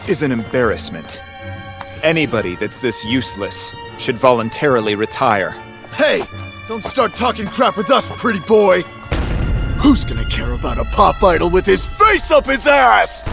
is an embarrassment. Anybody that's this useless should voluntarily retire. Hey! Don't start talking crap with us, pretty boy! Who's gonna care about a pop idol with his face up his ass?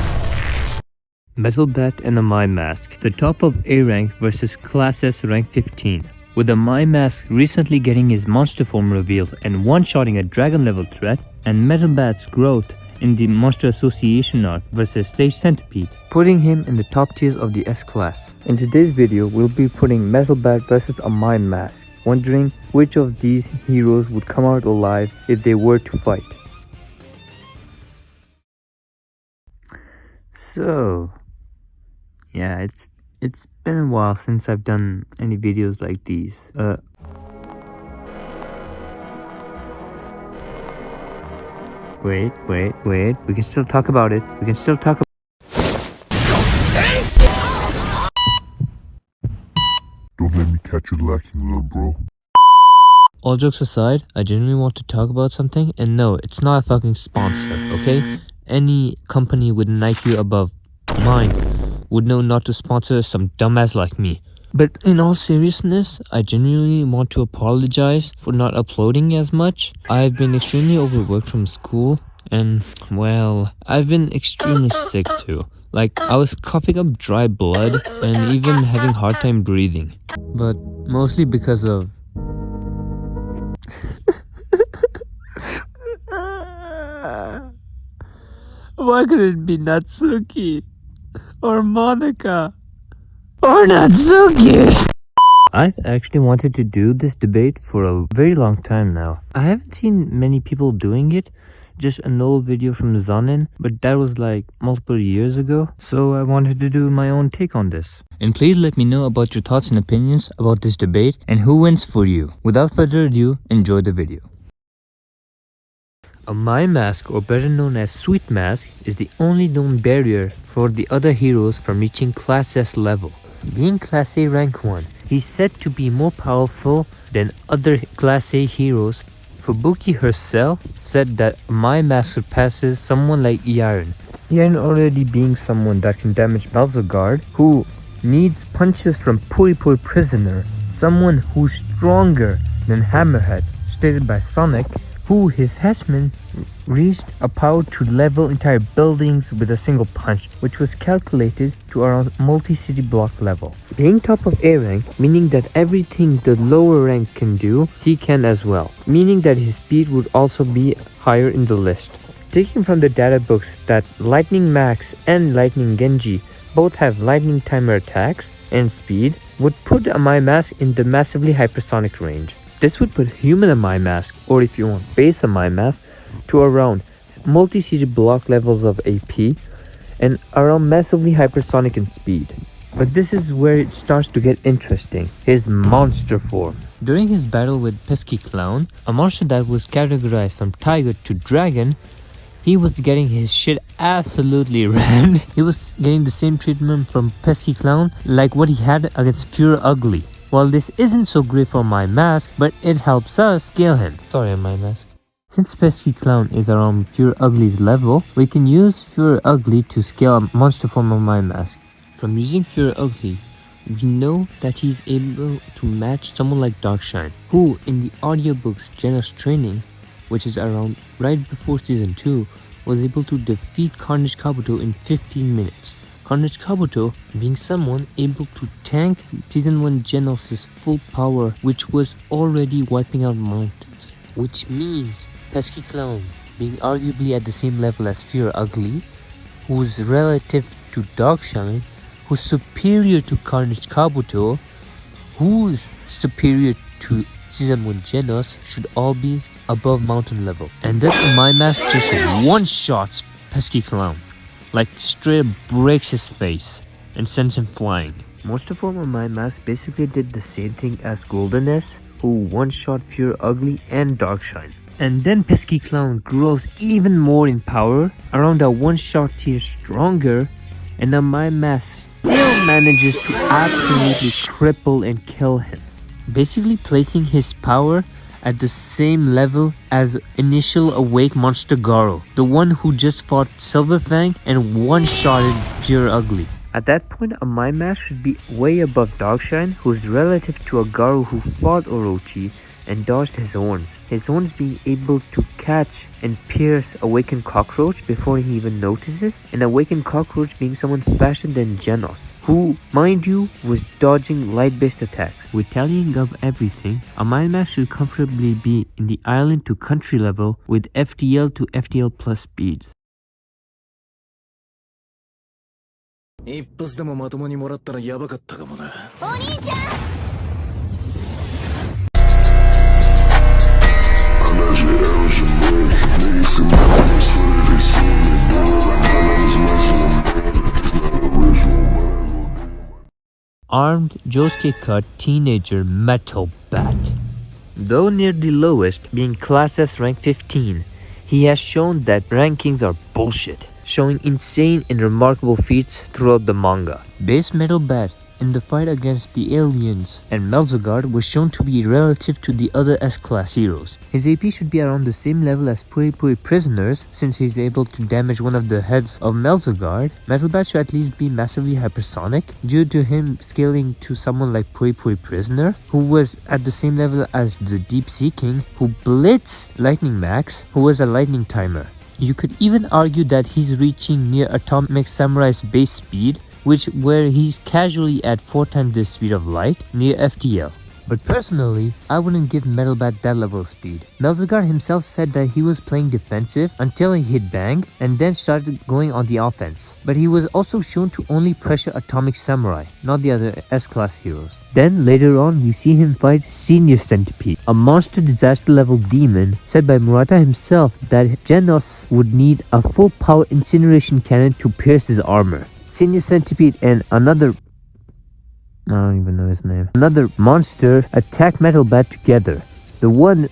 Metal Bat and Amai Mask, the top of A rank versus Class S rank 15. With Amai Mask recently getting his monster form revealed and one-shotting a dragon level threat, and Metal Bat's growth in the Monster Association arc versus Stage Centipede, putting him in the top tiers of the S class. In today's video, we'll be putting Metal Bat versus Amai Mask, wondering which of these heroes would come out alive if they were to fight. So, yeah, it's been a while since I've done any videos like these. Wait, we can still talk about it. Don't let me catch you lacking, little bro. All jokes aside, I genuinely want to talk about something, and no, it's not a fucking sponsor, okay? Any company with an IQ above mine would know not to sponsor some dumbass like me. But in all seriousness, I genuinely want to apologize for not uploading as much. I've been extremely overworked from school, and well, I've been extremely sick too. Like, I was coughing up dry blood and even having a hard time breathing. But mostly because of... Why could it be Natsuki? Or Monica? Or Natsuki? I've actually wanted to do this debate for a very long time now. I haven't seen many people doing it, just an old video from Zanin, but that was like multiple years ago, so I wanted to do my own take on this. And please let me know about your thoughts and opinions about this debate and who wins for you. Without further ado, enjoy the video. Amai Mask, or better known as Sweet Mask, is the only known barrier for the other heroes from reaching Class S level. Being Class A rank 1, he's said to be more powerful than other Class A heroes. Fubuki herself said that Amai Mask surpasses someone like Iron. Iron already being someone that can damage Malzagard, who needs punches from Puri Prisoner, someone who's stronger than Hammerhead, stated by Sonic, who his henchmen reached a power to level entire buildings with a single punch, which was calculated to around multi-city block level. Being top of A rank, meaning that everything the lower rank can do, he can as well, meaning that his speed would also be higher in the list. Taking from the data books that Lightning Max and Lightning Genji both have lightning timer attacks and speed, would put Amai Mask in the massively hypersonic range. This would put human Amai Mask, or if you want base Amai Mask, to around multi-seated block levels of AP and around massively hypersonic in speed. But this is where it starts to get interesting, his monster form. During his battle with Pesky Clown, a monster that was categorized from Tiger to Dragon, he was getting his shit absolutely rammed. He was getting the same treatment from Pesky Clown like what he had against Pure Ugly. While this isn't so great for Amai Mask, but it helps us scale him. Sorry, Amai Mask. Since Pesky Clown is around Pure Ugly's level, we can use Pure Ugly to scale a monster form of Amai Mask. From using Pure Ugly, we know that he's able to match someone like Darkshine, who in the audiobooks Genos Training, which is around right before Season 2, was able to defeat Carnage Kabuto in 15 minutes. Carnage Kabuto being someone able to tank Season 1 Genos' full power, which was already wiping out mountains. Which means Pesky Clown being arguably at the same level as Pure Ugly, who's relative to Darkshine, who's superior to Carnage Kabuto, who's superior to Season 1 Genos, should all be above mountain level. And then Amai Mask just one-shots Pesky Clown. Like, straight up breaks his face and sends him flying. Monster form Amai Mask basically did the same thing as Golden S, who one-shot Pure Ugly and Darkshine. And then Pesky Clown grows even more in power, around a one-shot tier stronger, and Amai Mask still manages to absolutely cripple and kill him. Basically placing his power at the same level as initial awake monster Garo, the one who just fought Silverfang and one-shotted Pure Ugly. At that point, Amai Mask should be way above Dogshine, who's relative to a Garou who fought Orochi and dodged his horns. His horns being able to catch and pierce Awakened Cockroach before he even notices, and Awakened Cockroach being someone faster than Genos, who, mind you, was dodging light-based attacks. With tallying up everything, Amai Mask should comfortably be in the island to country level with FTL to FTL plus speeds. 一発でもまともにもらったらやばかったかもな。お兄ちゃん Armed Josuke cut teenager Metal Bat. Though near the lowest, being class S rank 15, he has shown that rankings are bullshit, showing insane and remarkable feats throughout the manga. Base Metal Bat in the fight against the aliens and Melzagard was shown to be relative to the other S-class heroes. His AP should be around the same level as Puri Puri Prisoners since he's able to damage one of the heads of Melzagard. Metal Bat should at least be massively hypersonic due to him scaling to someone like Puri Puri Prisoner, who was at the same level as the Deep Sea King, who blitzed Lightning Max, who was a lightning timer. You could even argue that he's reaching near Atomic Samurai's base speed, where he's casually at 4 times the speed of light near FTL. But personally, I wouldn't give Metal Bat that level of speed. Melzagard himself said that he was playing defensive until he hit Bang and then started going on the offense. But he was also shown to only pressure Atomic Samurai, not the other S-class heroes. Then later on, we see him fight Senior Centipede, a monster disaster level demon said by Murata himself that Genos would need a full power incineration cannon to pierce his armor. Senior Centipede and another, I don't even know his name, another monster attack Metal Bat together. The one,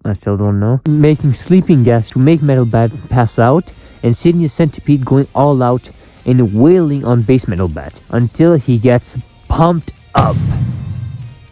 I still don't know, making sleeping gas to make Metal Bat pass out, and Senior Centipede going all out and wailing on base Metal Bat until he gets pumped up.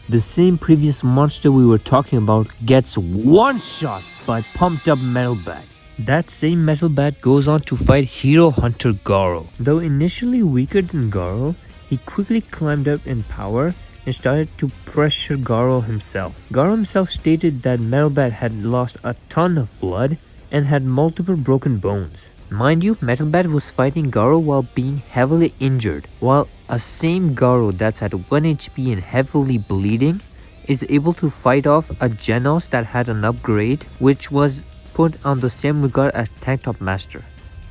The same previous monster we were talking about gets one shot by pumped up Metal Bat. That same Metal Bat goes on to fight Hero Hunter Garo. Though initially weaker than Garo, he quickly climbed up in power and started to pressure Garo himself. Garo himself stated that Metal Bat had lost a ton of blood and had multiple broken bones. Mind you, Metal Bat was fighting Garo while being heavily injured, while a same Garo that's at 1 HP and heavily bleeding is able to fight off a Genos that had an upgrade, which was put on the same regard as Tank Top Master.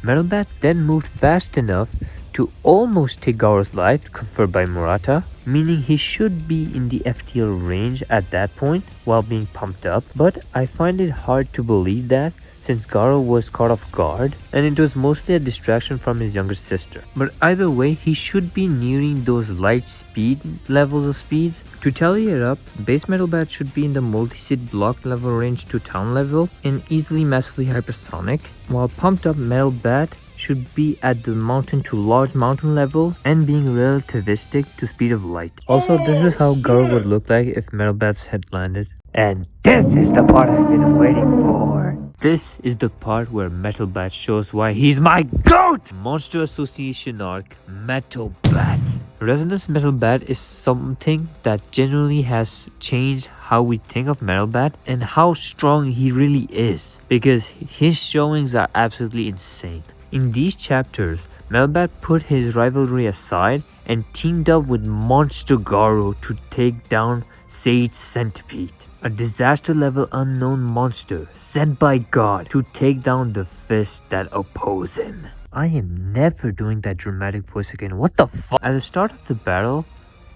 Metal Bat then moved fast enough to almost take Garo's life, conferred by Murata, meaning he should be in the FTL range at that point while being pumped up, but I find it hard to believe that since Garo was caught off guard and it was mostly a distraction from his younger sister. But either way, he should be nearing those light speed levels of speeds. To tally it up, base Metal Bat should be in the multi-seed block level range to town level and easily massively hypersonic, while pumped up Metal Bat should be at the mountain to large mountain level and being relativistic to speed of light. Also, this is how Garo would look like if Metal Bats had landed. And this is the part I've been waiting for. This is the part where Metal Bat shows why he's my GOAT! Monster Association arc, Metal Bat. Resonance Metal Bat is something that generally has changed how we think of Metal Bat and how strong he really is, because his showings are absolutely insane. In these chapters, Metal Bat put his rivalry aside and teamed up with Monster Garo to take down Sage Centipede, a disaster level unknown monster sent by God to take down the fists that oppose him. I am never doing that dramatic voice again, what the fuck? At the start of the battle,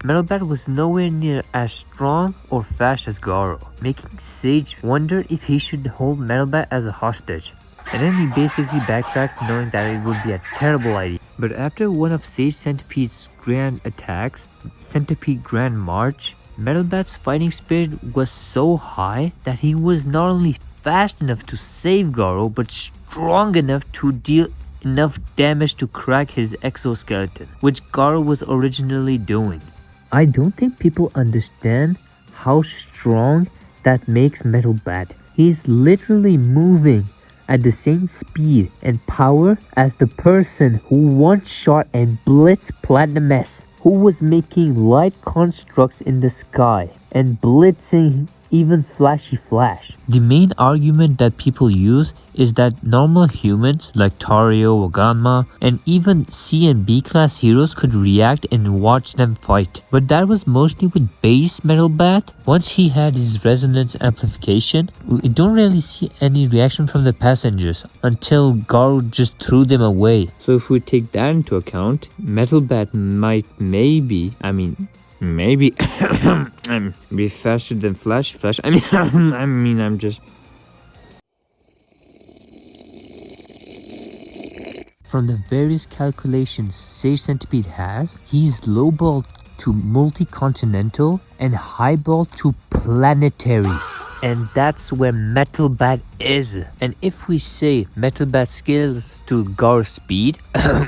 Metal Bat was nowhere near as strong or fast as Garo, making Sage wonder if he should hold Metal Bat as a hostage. And then he basically backtracked, knowing that it would be a terrible idea. But after one of Sage Centipede's grand attacks, Centipede Grand March, Metal Bat's fighting spirit was so high that he was not only fast enough to save Garo, but strong enough to deal enough damage to crack his exoskeleton, which Garo was originally doing. I don't think people understand how strong that makes Metal Bat. He's literally moving at the same speed and power as the person who one-shot and blitzed Platinum S, who was making light constructs in the sky and blitzing even Flashy Flash. The main argument that people use is that normal humans like Tario, Waganma, and even C and B class heroes could react and watch them fight. But that was mostly with base Metal Bat. Once he had his resonance amplification, we don't really see any reaction from the passengers until Garo just threw them away. So if we take that into account, Metal Bat might maybe be faster than Flash. I'm just... From the various calculations Sage Centipede has, he's lowballed to multi-continental and highballed to planetary. And that's where Metal Bat is. And if we say Metal Bat scales to Garo's speed,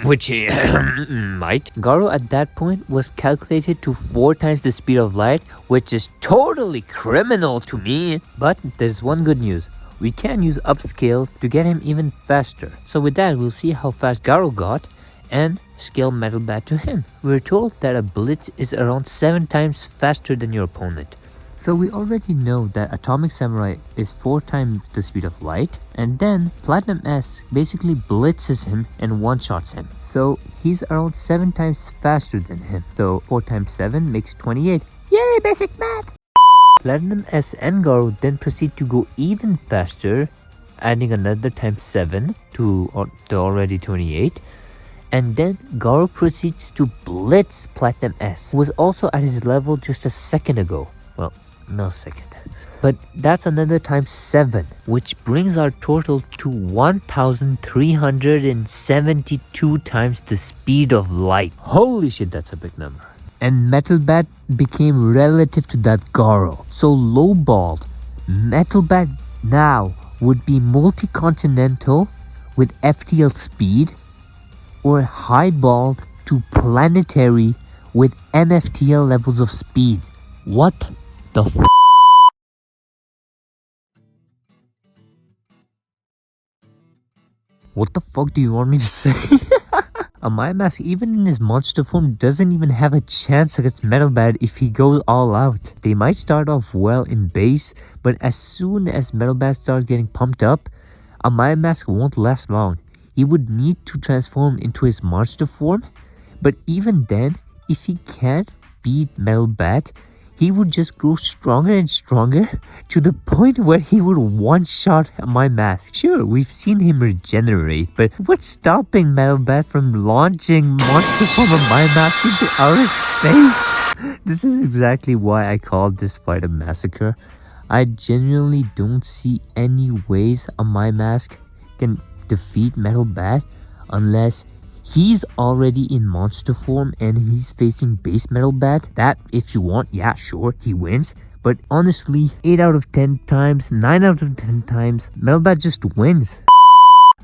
which he might, Garo at that point was calculated to 4 times the speed of light, which is totally criminal to me. But there's one good news. We can use upscale to get him even faster. So with that, we'll see how fast Garo got and scale Metal Bat to him. We're told that a Blitz is around 7 times faster than your opponent. So we already know that Atomic Samurai is 4 times the speed of light, and then Platinum S basically blitzes him and one-shots him. So he's around 7 times faster than him. So 4 times 7 makes 28. Yay, basic math! Platinum S and Garo then proceed to go even faster, adding another times 7 to the already 28. And then Garo proceeds to blitz Platinum S, who was also at his level just a second ago. Well, millisecond. But that's another times 7, which brings our total to 1,372 times the speed of light. Holy shit, that's a big number. And Metal Bat became relative to that Garo. So lowballed, Metal Bat now would be multi-continental with FTL speed, or highballed to planetary with MFTL levels of speed. What the f***? What the fuck do you want me to say? Amai Mask, even in his monster form, doesn't even have a chance against Metal Bat if he goes all out. They might start off well in base, but as soon as Metal Bat starts getting pumped up, Amai Mask won't last long. He would need to transform into his monster form, but even then, if he can't beat Metal Bat, he would just grow stronger and stronger to the point where he would one-shot Amai Mask. Sure, we've seen him regenerate, but what's stopping Metal Bat from launching monster form Amai Mask into outer space? This is exactly why I called this fight a massacre. I genuinely don't see any ways Amai Mask can defeat Metal Bat unless he's already in monster form and he's facing base Metal Bat. That, if you want, yeah, sure, he wins. But honestly, 8 out of 10 times, 9 out of 10 times, Metal Bat just wins.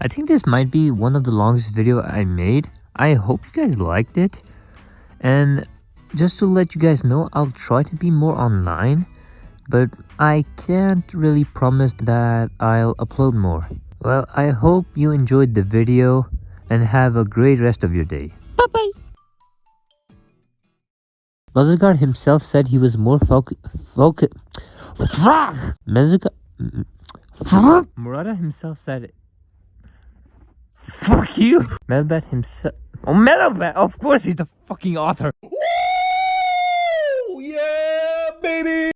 I think this might be one of the longest video I made. I hope you guys liked it. And just to let you guys know, I'll try to be more online, but I can't really promise that I'll upload more. Well, I hope you enjoyed the video and have a great rest of your day. Bye-bye! Massacre himself said he was more Murata himself said fuck you! Metal Bat himself... Oh, Metal Bat! Of course he's the fucking author!